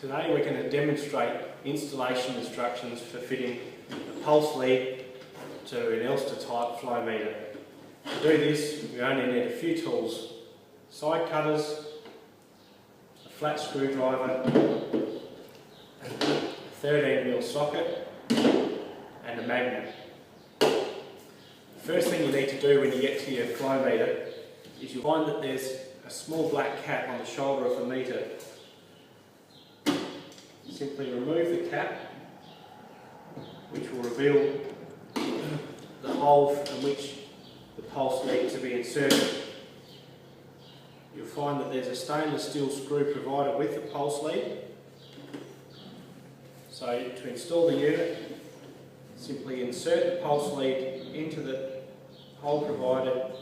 Today we're going to demonstrate installation instructions for fitting a pulse lead to an Elster type flow meter. To do this we only need a few tools: side cutters, a flat screwdriver, a 13mm socket and a magnet. The first thing you need to do when you get to your flow meter is you'll find that there's a small black cap on the shoulder of the meter. Simply remove the cap, which will reveal the hole in which the pulse needs to be inserted. You'll find that there's a stainless steel screw provided with the pulse lead. So to install the unit, simply insert the pulse lead into the hole provided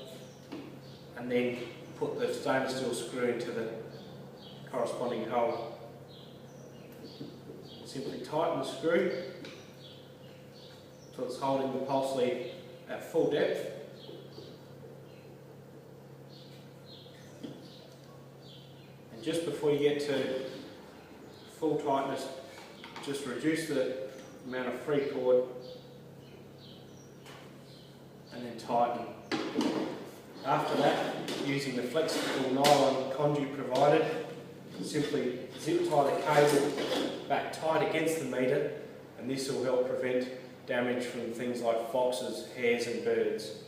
and then put the stainless steel screw into the corresponding hole. Simply tighten the screw until it's holding the pulse lead at full depth. And just before you get to full tightness, just reduce the amount of free cord and then tighten. After that, using the flexible nylon conduit provided, simply zip tie the cable back tight against the meter, and this will help prevent damage from things like foxes, hares and birds.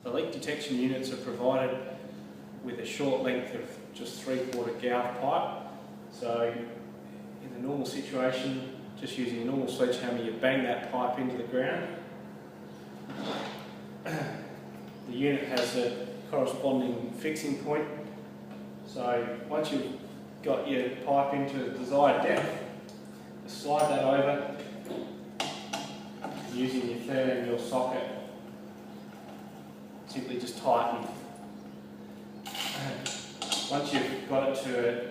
The leak detection units are provided with a short length of just 3/4 gauge pipe. So in the normal situation, just using a normal sledgehammer, you bang that pipe into the ground. The unit has a corresponding fixing point. So once you've got your pipe into the desired depth, just slide that over using your 13mm socket. Simply just tighten. Once you've got it to a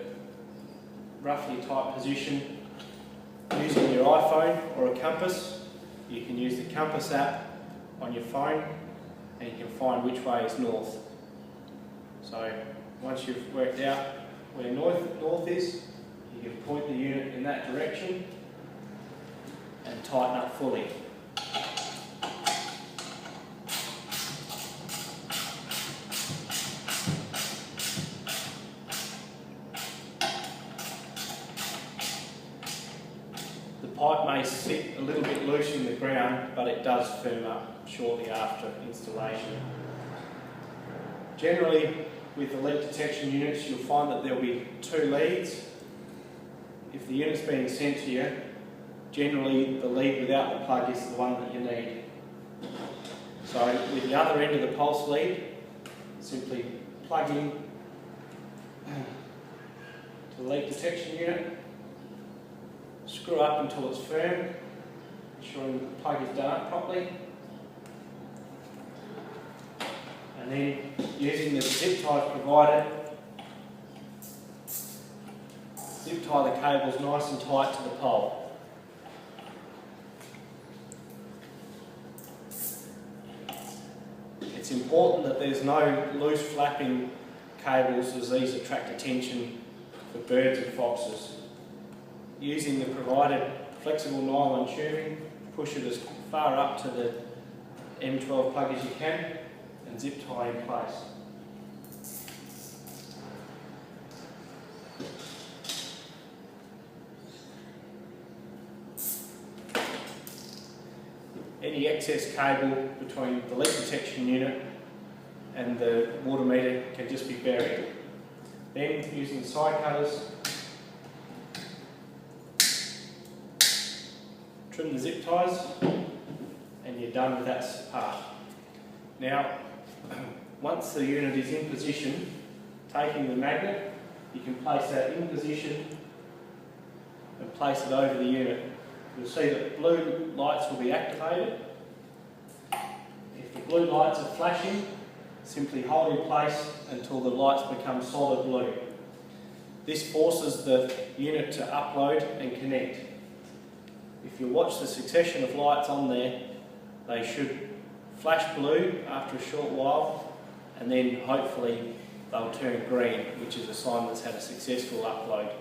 roughly tight position, using your iPhone or a compass, you can use the compass app on your phone and you can find which way is north. So once you've worked out where north is, you can point the unit in that direction and tighten up fully. The pipe may sit a little bit loose in the ground, but it does firm up shortly after installation. Generally, with the leak detection units, you'll find that there'll be 2 leads. If the unit's being sent to you, generally the lead without the plug is the one that you need. So with the other end of the pulse lead, simply plug in to the leak detection unit, screw up until it's firm, ensuring the plug is done up properly. And then, using the zip ties provided, zip tie the cables nice and tight to the pole. It's important that there's no loose flapping cables, as these attract attention for birds and foxes. Using the provided flexible nylon tubing, push it as far up to the M12 plug as you can and zip tie in place. Any excess cable between the leak detection unit and the water meter can just be buried. Then, using the side cutters, trim the zip ties and you're done with that part. Now, once the unit is in position, taking the magnet, you can place that in position and place it over the unit. You'll see that blue lights will be activated. If the blue lights are flashing, simply hold in place until the lights become solid blue. This forces the unit to upload and connect. If you watch the succession of lights on there, they should flash blue after a short while and then hopefully they'll turn green, which is a sign that's had a successful upload.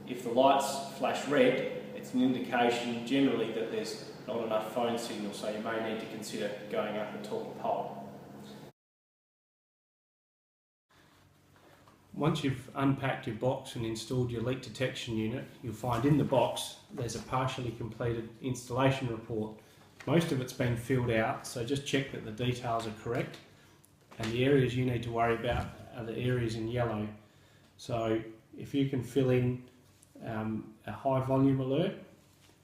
If the lights flash red, it's an indication generally that there's not enough phone signal, so you may need to consider going up a taller pole. Once you've unpacked your box and installed your leak detection unit, you'll find in the box there's a partially completed installation report. Most of it's been filled out, so just check that the details are correct, and the areas you need to worry about are the areas in yellow. So if you can fill in a high volume alert,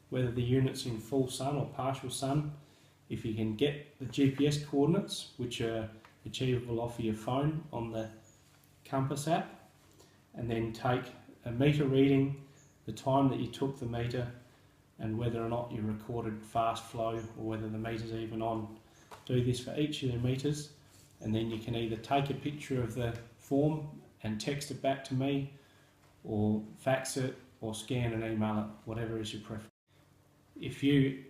whether the unit's in full sun or partial sun, if you can get the GPS coordinates, which are achievable off of your phone on the compass app, and then take a meter reading, the time that you took the meter, and whether or not you recorded fast flow or whether the meter's even on. Do this for each of the meters, and then you can either take a picture of the form and text it back to me, or fax it, or scan and email it, whatever is your preference. If you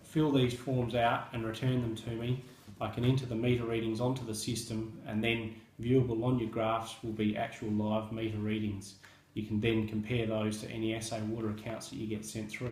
fill these forms out and return them to me, I can enter the meter readings onto the system, and then viewable on your graphs will be actual live meter readings. You can then compare those to any SA water accounts that you get sent through.